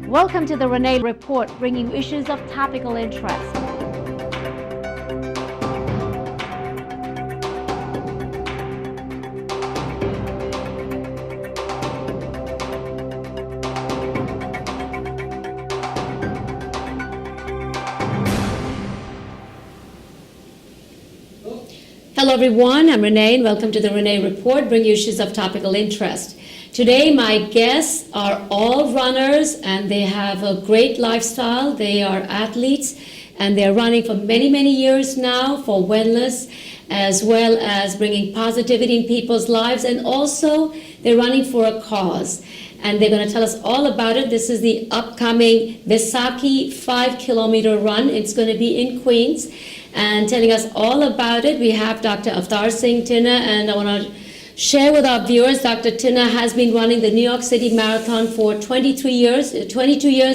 Welcome to the Renee Report, bringing you issues of topical interest. Hello everyone, I'm Renee and welcome to the Renee Report, bringing you issues of topical interest. Today my guests are all runners and they have a great lifestyle. They are athletes and they're running for many years now for wellness as well as bringing positivity in people's lives, and also they're running for a cause. And they're going to tell us all about it. This is the upcoming Vaisakhi 5-kilometer run. It's going to be in Queens. And telling us all about it, we have Dr. Avtar Singh, Tinna, and I want to share with our viewers, Dr. Tinna has been running the New York City Marathon for 22 years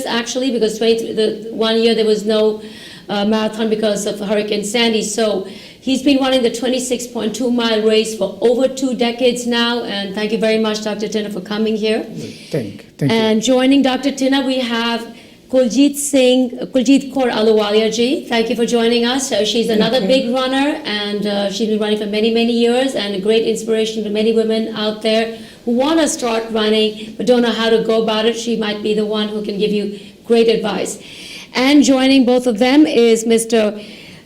actually, because 1 year there was no marathon because of Hurricane Sandy. So he's been running the 26.2 mile race for over 2 decades now. And thank you very much, Dr. Tinna, for coming here. Thank you. And joining Dr. Tinna, we have Kuljit Kaur Ahluwalia ji. Thank you for joining us. She's another big runner, and she's been running for many years, and a great inspiration to many women out there who want to start running but don't know how to go about it. She might be the one who can give you great advice. And joining both of them is Mr.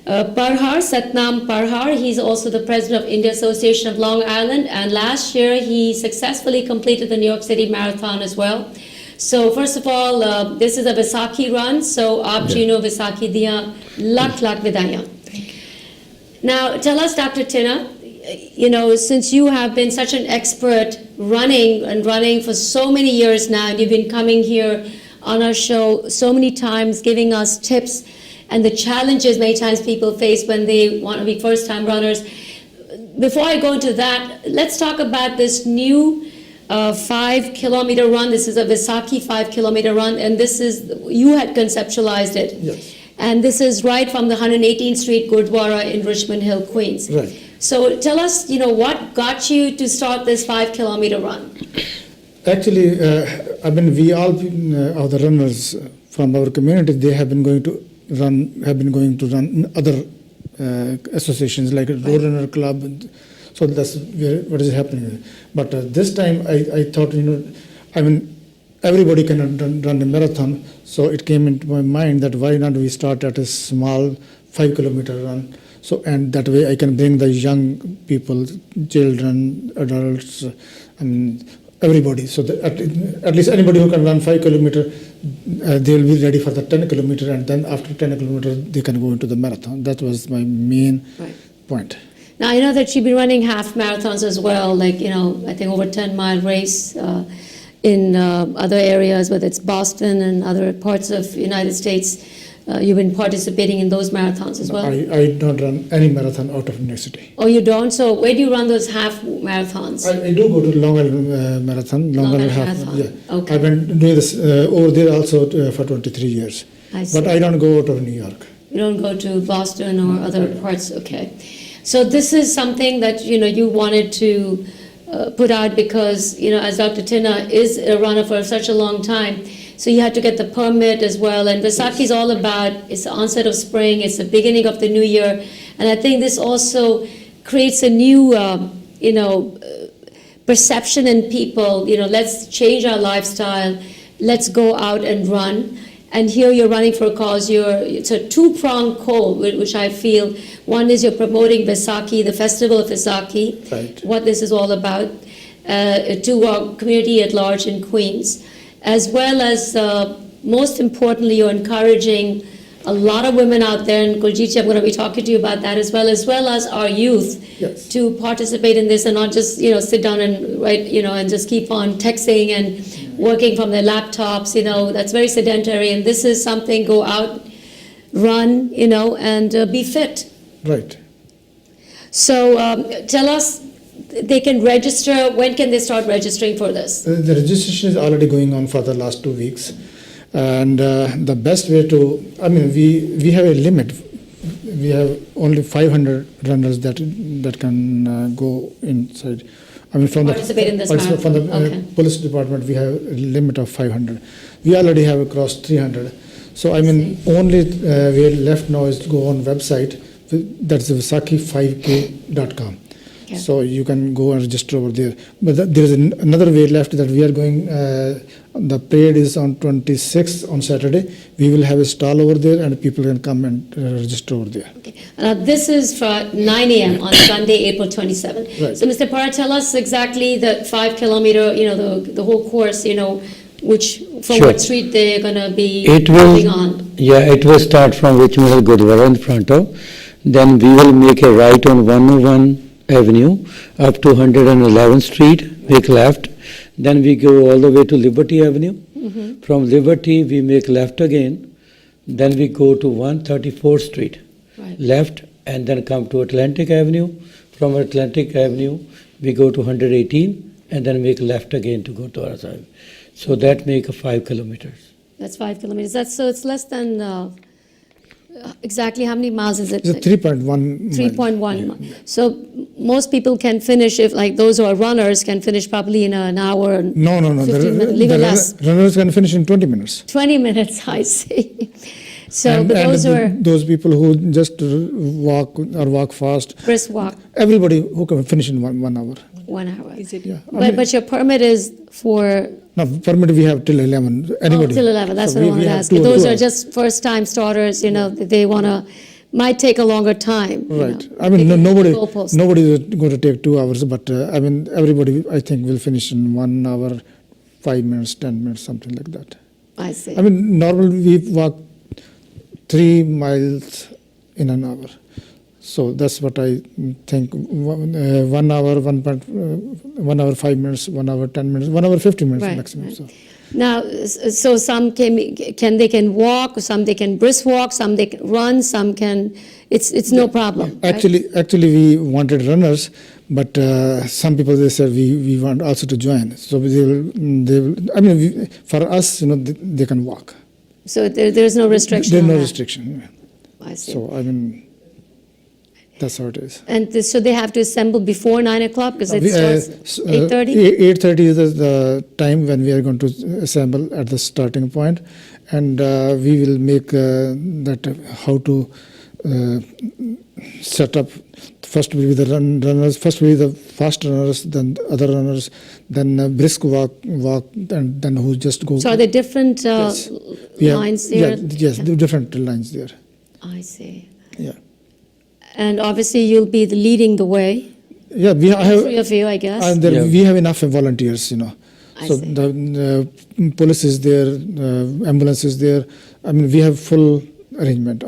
Parhar, Satnam Parhar. He's also the president of India Association of Long Island, and last year he successfully completed the New York City Marathon as well. So first of all, this is a Vaisakhi run, so aap ji know Vaisakhi diyan lakh vidaiyan. Now tell us, Dr. Tinna, you know, since you have been such an expert running for so many years now, and you've been coming here on our show so many times giving us tips and the challenges many times people face when they want to be first-time runners. Before I go into that, let's talk about this new 5-kilometer run. This is a Vaisakhi 5-kilometer run, and this is, you had conceptualized it. Yes. And this is right from the 118th Street Gurdwara in Richmond Hill, Queens. Right. So tell us, you know, what got you to start this 5-kilometer run? Actually, I mean, we all are the runners from our community. They have been going to run in other associations like a Road Runner Club. So that's what is happening. But this time I thought, you know, I mean, everybody can run a marathon. So it came into my mind that why not we start at a small 5-kilometer run. So, and that way I can bring the young people, children, adults, everybody. So that at least anybody who can run 5 kilometer, they will be ready for the 10 kilometer, and then after 10 kilometers they can go into the marathon. That was my main point. Now, I know that you've been running half marathons as well, like, you know, I think over 10-mile race in other areas, whether it's Boston and other parts of the United States. You've been participating in those marathons as well? I don't run any marathon out of New York City. Oh, you don't? So where do you run those half marathons? I do go to Long Island Marathon. Long Island half. Marathon. Yeah. Okay. I've been doing this over there also for 23 years. I see. But I don't go out of New York. You don't go to Boston or other parts? Okay. So this is something that, you know, you wanted to put out because, you know, as Dr. Tinna is a runner for such a long time, so you had to get the permit as well. And Vaisakhi is all about, it's the onset of spring, it's the beginning of the new year. And I think this also creates a new, perception in people, you know, let's change our lifestyle, let's go out and run. And here you're running for a cause. It's a two-pronged goal, which I feel. One is you're promoting Vaisakhi, the festival of Vaisakhi, right, what this is all about, to our community at large in Queens, as well as, most importantly, you're encouraging a lot of women out there, and Kuljit, I'm going to be talking to you about that as well as our youth, yes, to participate in this and not just, you know, sit down and write, you know, and just keep on texting and working from their laptops, you know, that's very sedentary. And this is something, go out, run, you know, and be fit. Right. So tell us, they can register, when can they start registering for this? The registration is already going on for the last 2 weeks. And the best way to, I mean, we have a limit we have only 500 runners that can go inside. I mean, from Participate in this from the marathon. Okay. police department, we have a limit of 500. We already have crossed 300. So I mean, only we left now is to go on website. That's Vaisakhi5k.com. Okay. So you can go and register over there. But there is another way left that we are going. The parade is on 26th on Saturday. We will have a stall over there, and people can come and register over there. Okay. This is for 9 a.m. on Sunday, April 27th. Right. So, Mr. Parhar, tell us exactly the 5 kilometer, the whole course, from what street they're going to be moving on. Yeah, it will start from Richmond Hill Gurdwara in front of. Then we will make a right on 101 Avenue up to 111th Street, make left. Then we go all the way to Liberty Avenue. Mm-hmm. From Liberty, we make left again. Then we go to 134th Street, Right. left, and then come to Atlantic Avenue. From Atlantic Avenue, we go to 118, and then make left again to go to our side. So that make 5 kilometers. That's 5 kilometers. So it's less than exactly how many miles is it? It's a 3.1. 3.1. So most people can finish, if like those who are runners can finish probably in an hour. No. 15 minutes, even less. Runners can finish in 20 minutes. 20 minutes, I see. So, And but those who are those people who just walk fast, brisk walk, everybody who can finish in 1 hour. 1 hour. Yeah. I mean, But your permit is for no, permit we have till 11. Anybody. till 11. That's So what I we wanted to have ask. two- If those two are hours. just first-time starters, they might take a longer time. Right. I mean, nobody is going to take 2 hours, but I mean, everybody, I think, will finish in 1 hour, 5 minutes, 10 minutes, something like that. I see. I mean, normally we walk 3 miles in an hour. So that's what I think. 1 hour, 1 hour, 5 minutes, 1 hour, 10 minutes, 1 hour, 50 minutes Right, maximum. right. So. Now, so some can walk, some they can brisk walk, some they can run, some can. It's no problem. right? Actually, we wanted runners, but some people they said we want also to join. So they will. I mean, for us, they can walk. So there's no restriction. There's on no that. restriction. I see. So I mean, that's how it is. And so they have to assemble before 9 o'clock because it starts 8:30. 8:30 is the time when we are going to assemble at the starting point, and we will make that how to set up. First will be the runners. First will be the fast runners, then the other runners, then brisk walk, and then who just go. So are there different Yes. lines there? Yes, the different lines there. I see. Yeah. And obviously you'll be leading the way. Yeah, we have. Three of you, I guess. And there, Yeah. we have enough volunteers, I So see. the police is there, ambulance is there. I mean, we have full arrangement,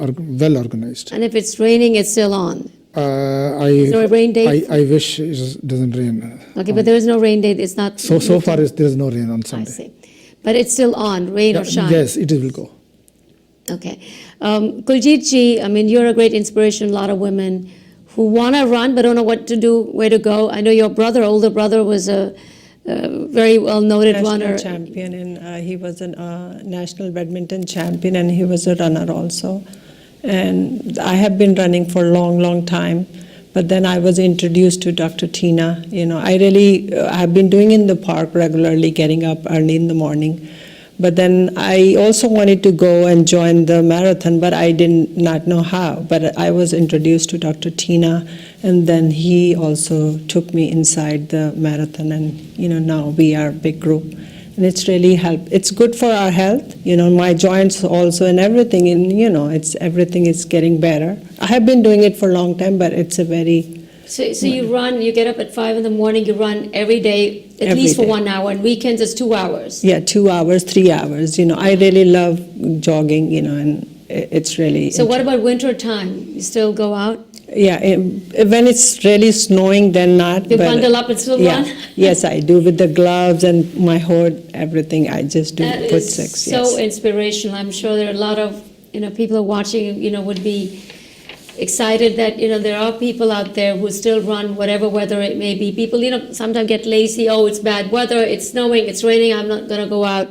well organized. And if it's raining, it's still on. Is there a rain date? I wish it doesn't rain. Okay, but there is no rain date. It's not. So far, there is no rain on I Sunday. see. But it's still on, rain or shine. Yes, it will go. Okay. Kuljit ji, I mean, you're a great inspiration. A lot of women who want to run but don't know what to do, where to go. I know your older brother, was a very well-noted National runner. champion, and he was a national badminton champion, and he was a runner also. And I have been running for a long, long time. But then I was introduced to Dr. Tinna. I really have been doing in the park regularly, getting up early in the morning. But then I also wanted to go and join the marathon, but I did not know how. But I was introduced to Dr. Tinna, and then he also took me inside the marathon, and now we are a big group. And it's really helped. It's good for our health, my joints also and everything, and everything is getting better. I have been doing it for a long time, but it's a very... So you run, you get up at 5 in the morning, you run every day, at Every least for day. 1 hour, and weekends it's 2 hours. Yeah, 2 hours, 3 hours. I really love jogging, and it's really... So what about winter time? You still go out? Yeah, when it's really snowing, then not. You but- bundle up and still yeah. run? Yes, I do, with the gloves and my hood, everything. I just do That put is 6. so Yes. inspirational. I'm sure there are a lot of people watching, would be excited that there are people out there who still run whatever weather it may be. People sometimes get lazy. Oh, it's bad weather. It's snowing. It's raining. I'm not going to go out.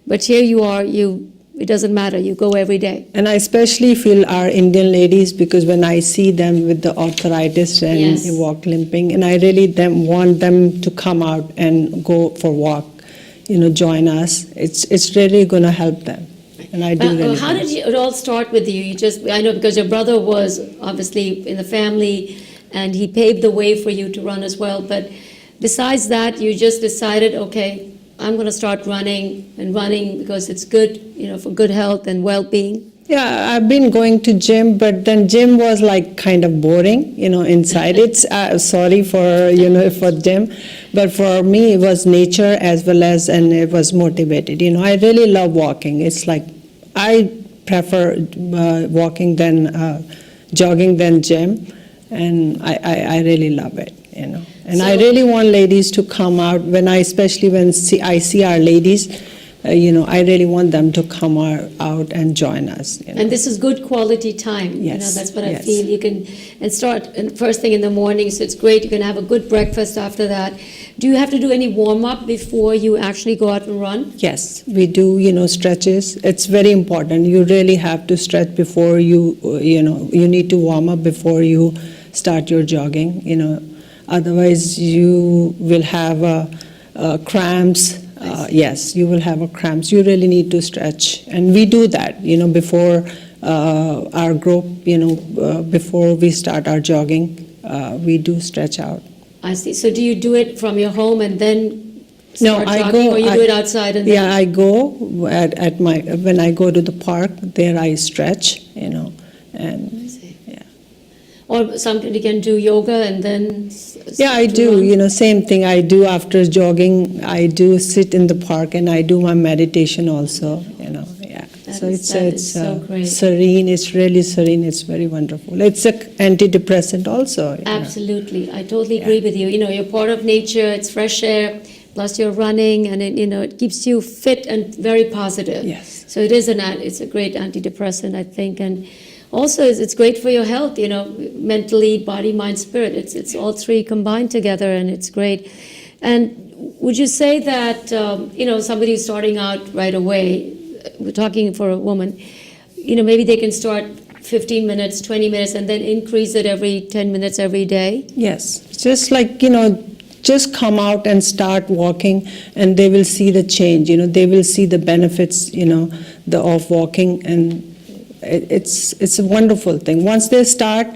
But here you are. You it doesn't matter. You go every day. And I especially feel our Indian ladies, because when I see them with the arthritis and Yes. walk limping, and I really want them to come out and go for walk, join us. It's really going to help them. And I do really How did it all start with you? I know because your brother was obviously in the family and he paved the way for you to run as well. But besides that, you just decided, okay, I'm going to start running because it's good, for good health and well-being. Yeah, I've been going to gym, but then gym was like kind of boring, inside. It's sorry for for gym, but for me it was nature as well as, and it was motivated. I really love walking. It's like I prefer walking than jogging than gym, and I really love it. And I really want ladies to come out especially when I see our ladies. I really want them to come out and join us. And this is good quality time. Yes, That's what I yes. feel. You can start first thing in the morning, so it's great. You can have a good breakfast after that. Do you have to do any warm up before you actually go out and run? Yes, we do, stretches. It's very important. You really have to stretch before you need to warm up before you start your jogging, Otherwise, you will have cramps. Yes, you will have cramps. You really need to stretch. And we do that, before our group, before we start our jogging, we do stretch out. I see. So do you do it from your home and then No, start I jogging, go. or you do it outside? And Yeah, I go when I go to the park. There I stretch, and I see. yeah. Or something you can do yoga and then. Yeah, I to do. run? Same thing I do after jogging. I do sit in the park and I do my meditation also. Yeah. That is so great. Serene. It's really serene. It's very wonderful. It's an antidepressant also. Absolutely, I totally agree with you. You're part of nature. It's fresh air, plus you're running, and it keeps you fit and very positive. Yes. So it's a great antidepressant, I think, and also it's great for your health. Mentally, body, mind, spirit. It's all three combined together, and it's great. And would you say that somebody who's starting out right away? We're talking for a woman. Maybe they can start 15 minutes, 20 minutes, and then increase it every 10 minutes every day? Yes. Just like, just come out and start walking and they will see the change, they will see the benefits, of walking, and it's a wonderful thing. Once they start,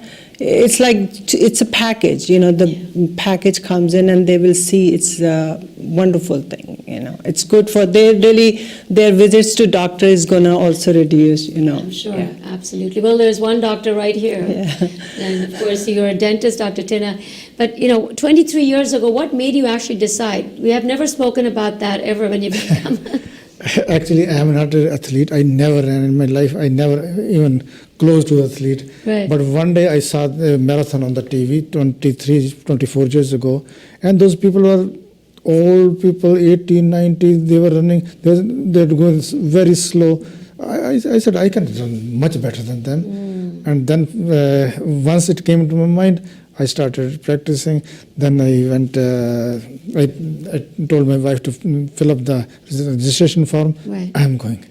it's like, it's a package, the package comes in and they will see it's a wonderful thing, It's good for their visits to doctor is going to also reduce, I'm sure, Yeah. absolutely. Well, there's one doctor right here. Yeah. And of course, you're a dentist, Dr. Tinna. But, 23 years ago, what made you actually decide? We have never spoken about that ever when you become. Actually, I am not an athlete. I never ran in my life. I never even close to athlete. Right. But one day I saw the marathon on the TV 24 years ago, and those people were old people, 18, 90. They were running. They were going very slow. I said I can run much better than them. And then once it came into my mind, I started practicing. Then I went. I told my wife to fill up the registration form. Right. I am going.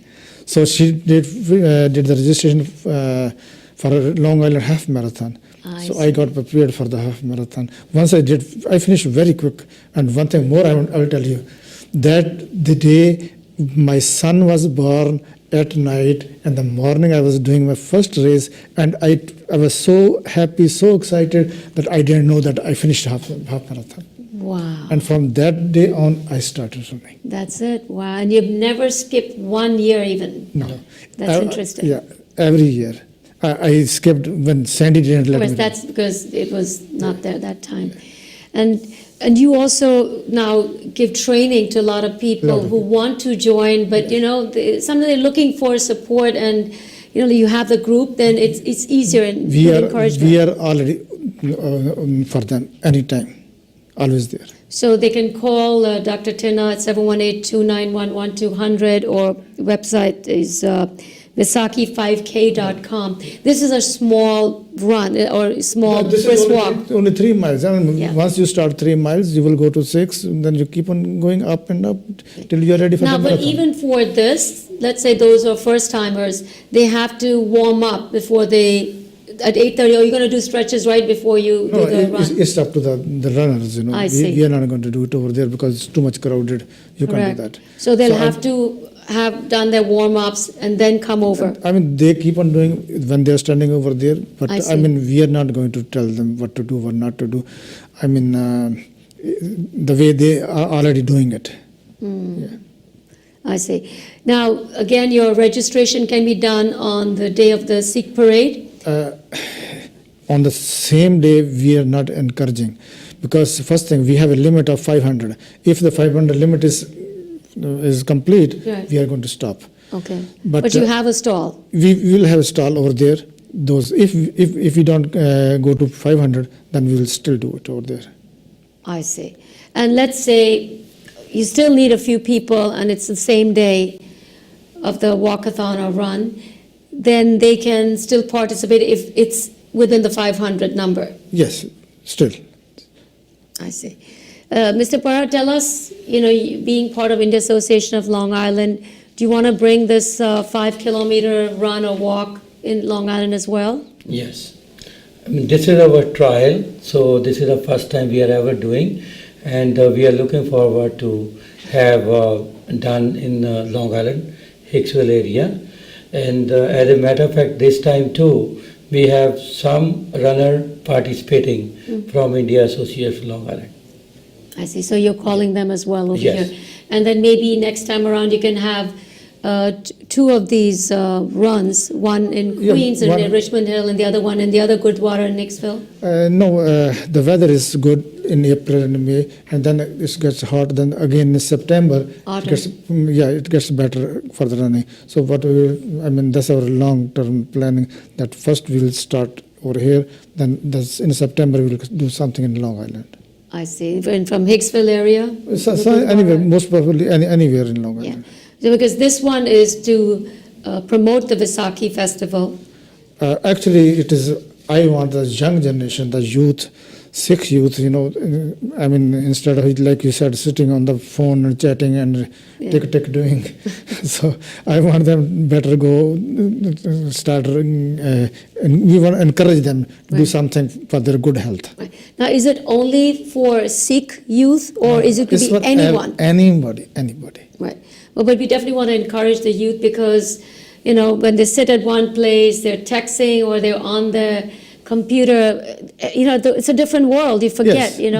So she did the registration for a Long Island half marathon. I got prepared for the half marathon. Once I did, I finished very quick. And one thing more I will tell you, that the day my son was born, at night, and the morning I was doing my first race, and I was so happy, so excited that I didn't know that I finished half marathon. Wow. And from that day on, I started running. That's it. Wow. And you've never skipped 1 year even? No. That's interesting. Yeah, every year. I skipped when Sandy didn't let Of me. course, that's because it was not there that time. And you also now give training to a lot of people who want to join, but sometimes they're looking for support, and you have the group, then it's easier, and we encouragement. are already for them anytime, always there. So they can call Dr. Tinna at 718-291-1200, or website is Vaisakhi5k.com. This is a small run or small brisk walk. Only 3 miles. And Yeah. once you start 3 miles, you will go to 6, and then you keep on going up and up till you are ready for Now, the but marathon. even for this, let's say those are first timers, they have to warm up before they, at 8:30, or you're going to do stretches right before you No, do the run? it's up to the runners, I see. We are not going to do it over there because it's too much crowded. You can't do that. So they'll So have to have done their warm-ups and then come over. I mean, they keep on doing when they're standing over there, but I see. I mean, we are not going to tell them what to do, what not to do. I mean, the way they are already doing it. Yeah. I see. Now, again, your registration can be done on the day of the Sikh parade. On the same day, we are not encouraging, because first thing, we have a limit of 500. If the 500 limit is complete, Right. we are going to stop. Okay. But, But you have a stall. We will have a stall over there. Those if we don't go to 500, then we will still do it over there. I see. And let's say you still need a few people and it's the same day of the walkathon or run, then they can still participate if it's within the 500 number. Yes, still. I see. Mr. Parhar, tell us, you being part of India Association of Long Island, do you want to bring this 5-kilometer run or walk in Long Island as well? Yes. I mean, this is our trial, so this is the first time we are ever doing, and we are looking forward to have done in Long Island, Hicksville area. And as a matter of fact, this time too, we have some runner participating from India Association of Long Island. I see. So you're calling them as well over Yes. here. And then maybe next time around you can have two of these runs, one in Yeah, Queens and one- in Richmond Hill, and the other one in the other Gurdwara in Nicksville. No, the weather is good in April and May, and then it gets hot. Then again in September, Autumn. it gets better for the running. So that's our long-term planning. That first we will start over here. Then in September we will do something in Long Island. I see. And from Hicksville area? So Gurdwara? anywhere, most probably anywhere in Long Yeah. Island. So because this one is to promote the Vaisakhi festival. Actually, it is. I want the young generation, the youth, Sikh youth. Instead of like you said, sitting on the phone and chatting and tick doing. So I want them better go start. And we want to encourage them to do Right. something for their good health. Right. Now, is it only for Sikh youth, or is it could It's be for anyone? Anybody. Right. Well, but we definitely want to encourage the youth because, when they sit at one place, they're texting or they're on their computer, it's a different world. You forget, Yes,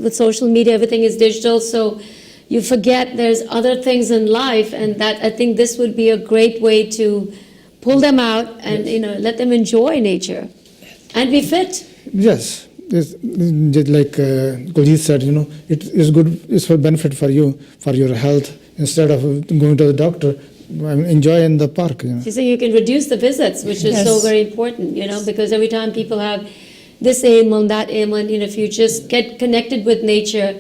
with social media, everything is digital. So you forget there's other things in life. And that I think this would be a great way to pull them out and, let them enjoy nature and be fit. Yes. It's just like Kuljit said, it is good. It's for benefit for you, for your health. Instead of going to the doctor, enjoy in the park. So you can reduce the visits, which is so Yes. very important, because every time people have this ailment, that ailment, if you just get connected with nature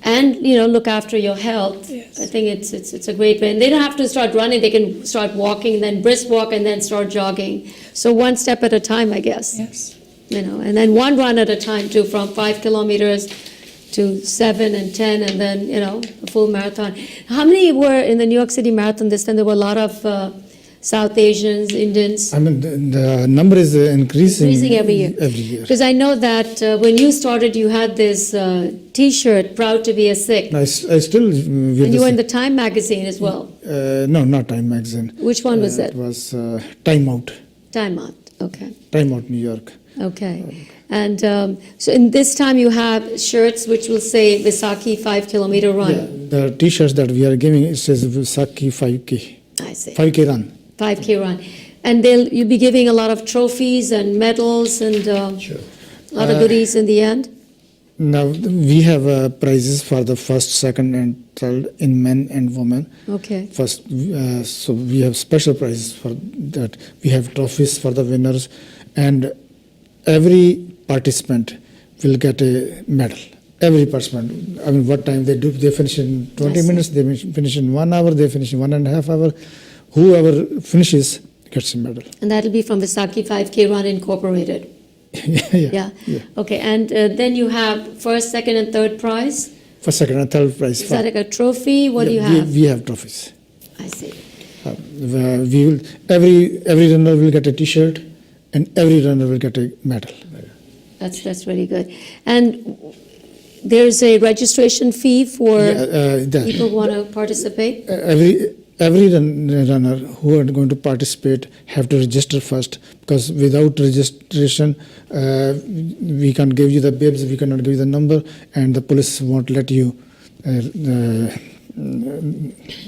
and, look after your health, Yes. I think it's a great way. And they don't have to start running, they can start walking, then brisk walk, and then start jogging. So one step at a time, I guess. Yes. And then one run at a time too, from 5 kilometers to 7 and 10, and then, a full marathon. How many were in the New York City Marathon this time? There were a lot of South Asians, Indians. The number is increasing Every year. Every year. Because I know that when you started, you had this T-shirt, "Proud to be a Sikh," I still wear and you were in the the Time magazine as well. no, not Time magazine. Which one was It it? was Time Out. Time Out. Okay. Time Out, New York. Okay. And so in this time you have shirts which will say Vaisakhi 5-kilometer run. Yeah, the T-shirts that we are giving, it says Vaisakhi 5K. I see. 5K run. 5K run. And you'll be giving a lot of trophies and medals and a lot of goodies in the end. Now, we have prizes for the first, second, and third in men and women. Okay. First, so we have special prizes for that. We have trophies for the winners, and every participant will get a medal. Every participant. What time they do? They finish in 20 minutes. They finish in 1 hour. They finish in 1.5 hours. Whoever finishes gets a medal. And that'll be from Vaisakhi 5K Run Incorporated. Yeah. Okay. And then you have first, second, and third prize. For second and third prize. Is that like a trophy? What do you Yeah, have? We have trophies. I see. We will every runner will get a T-shirt, and every runner will get a medal. That's really good. And there's a registration fee for people who want to participate? Every runner who are going to participate have to register first, because without registration, we can't give you the bibs, we cannot give you the number, and the police won't let you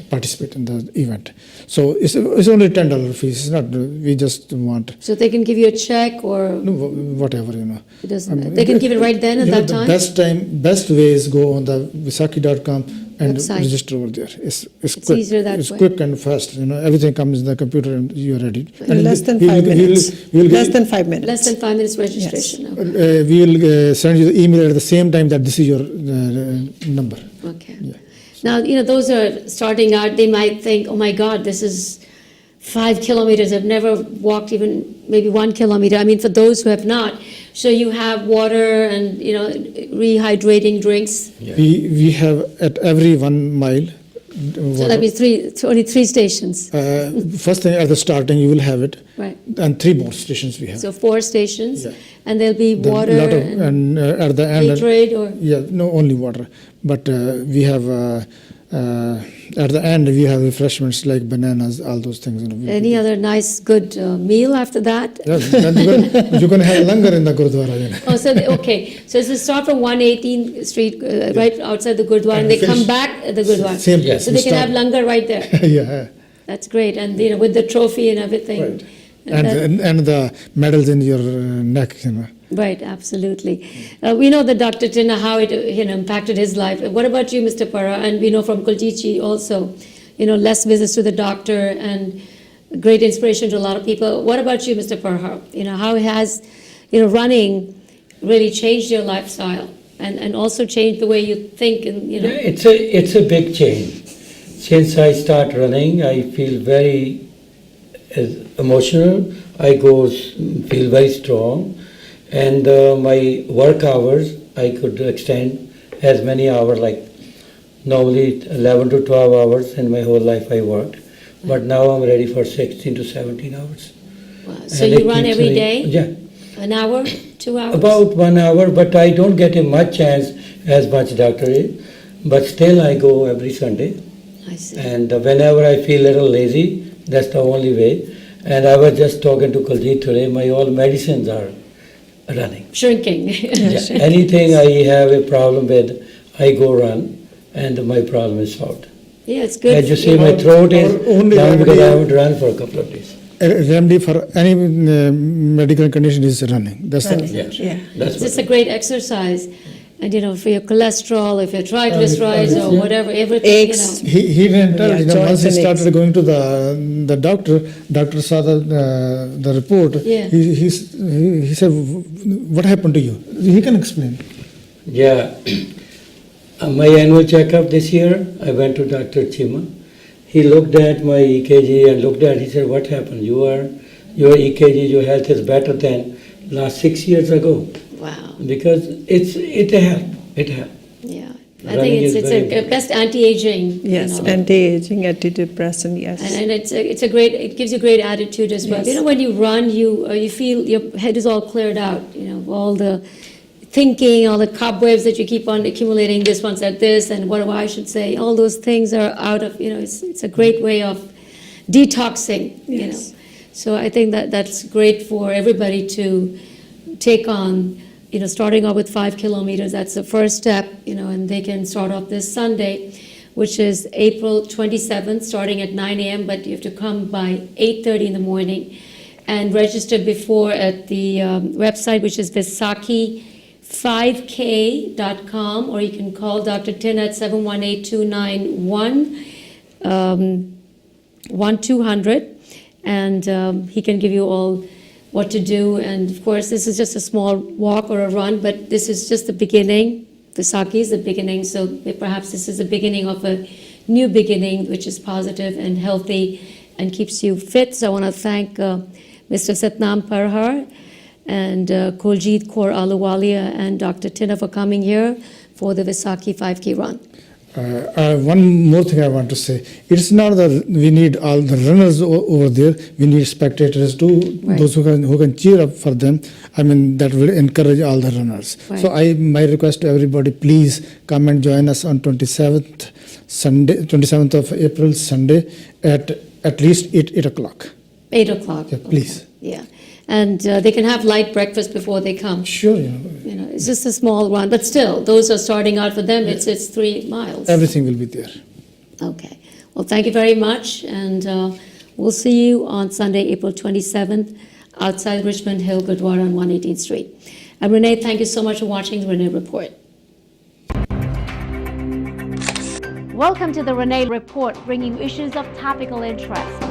participate in the event. So it's only $10 fees. It's not. We just want. So they can give you a check or whatever, It doesn't. They can give it right then at that time. Best way is go on the Vaisakhi.com and website. Register over there. It's quick. Easier that it's way. quick and fast. Everything comes in the computer and you are ready. In less than 5 minutes. Less than 5 minutes. Less than 5 minutes registration. Yes. Okay. We will send you the email at the same time that this is your number. Okay. Yeah. Now, those who are starting out, they might think, oh my God, this is 5 kilometers. I've never walked even maybe 1 kilometer. I mean, for those who have not. So you have water and, rehydrating drinks. Yeah. We have at every 1 mile. So that means only 3 stations. First thing at the starting, you will have it. Right. And 3 more stations we have. So 4 stations. Yeah. And there'll be water and at the end. Gatorade or? Yeah, no, only water. But we have, at the end, we have refreshments like bananas, all those things. Any other nice, good meal after that? Yeah, then you're going to have langar in the Gurdwara. Oh, so, okay. So it's a start from 118th Street, right outside the Gurdwara, and they come back at the Gurdwara. Same place. So they can have langar right there. Yeah. That's great. And, with the trophy and everything. Right. And the medals in your neck, Right, absolutely. We know that Dr. Tinna, how it impacted his life. What about you, Mr. Parhar? And we know from Kuljeet also, less visits to the doctor and great inspiration to a lot of people. What about you, Mr. Parhar? How has, running really changed your lifestyle and also changed the way you think and, Yeah, it's a big change. Since I start running, I feel very emotional. I feel very strong. And my work hours, I could extend as many hours, like normally 11 to 12 hours in my whole life I worked. But now I'm ready for 16 to 17 hours. Wow. So you run every day? Yeah. An hour, 2 hours? About 1 hour, but I don't get a much chance as much doctor is. But still I go every Sunday. I see. And whenever I feel a little lazy, that's the only way. And I was just talking to Kuljeet today, my all medicines are running. Shrinking. Yeah. Anything I have a problem with, I go run, and my problem is solved. Yeah, it's good. As you see, my throat is only down because remedy- I haven't run for a couple of days. A remedy for any medical condition is running. That's Running. Yeah, Yeah. that's It's just what. a great exercise. And, for your cholesterol, if your triglycerides or whatever, everything, Aches. He didn't tell. Yeah, Once he joints and aches. started going to the doctor saw the report. Yeah. He said, "What happened to you?" He can explain. Yeah. My annual checkup this year, I went to Dr. Chima. He looked at my EKG and he said, what happened? Your EKG, your health is better than last 6 years ago. Wow. Because it helped. Yeah. I Running think is it's very a important. best anti-aging. Yes, anti-aging, antidepressant, yes. And it's a great, it gives you great attitude as well. Yes. When you run, you feel your head is all cleared out, all the thinking, all the cobwebs that you keep on accumulating, this one said this, and what I should say, all those things are out of, it's a great way of detoxing, Yes. So I think that's great for everybody to take on, starting off with 5 kilometers. That's the first step, and they can start off this Sunday, which is April 27th, starting at 9 a.m., but you have to come by 8:30 in the morning and register before at the website, which is Vaisakhi5k.com, or you can call Dr. Tinna at 718-291-1200, and he can give you all what to do. And of course, this is just a small walk or a run, but this is just the beginning. Vaisakhi is the beginning, so perhaps this is the beginning of a new beginning, which is positive and healthy and keeps you fit. So I want to thank Mr. Satnam Parhar and Kuljeet Kaur Ahluwalia and Dr. Tinna for coming here for the Vaisakhi 5K run. One more thing I want to say. It's not that we need all the runners over there. We need spectators too, Right. those who can cheer up for them. I mean, that will encourage all the runners. So my request to everybody, please come and join us on 27th of April, Sunday, at least 8 o'clock. 8 o'clock. Yeah, please. Yeah. And they can have light breakfast before they come. Sure, You know, it's just a small run, but still, those are starting out for them. It's 3 miles. everything will be there. Okay. Well, thank you very much, and we'll see you on Sunday, April 27th, outside Richmond Hill, Gurdwara on 118th Street. And Renee, thank you so much for watching the Renee Report. Welcome to the Renee Report, bringing you issues of topical interest.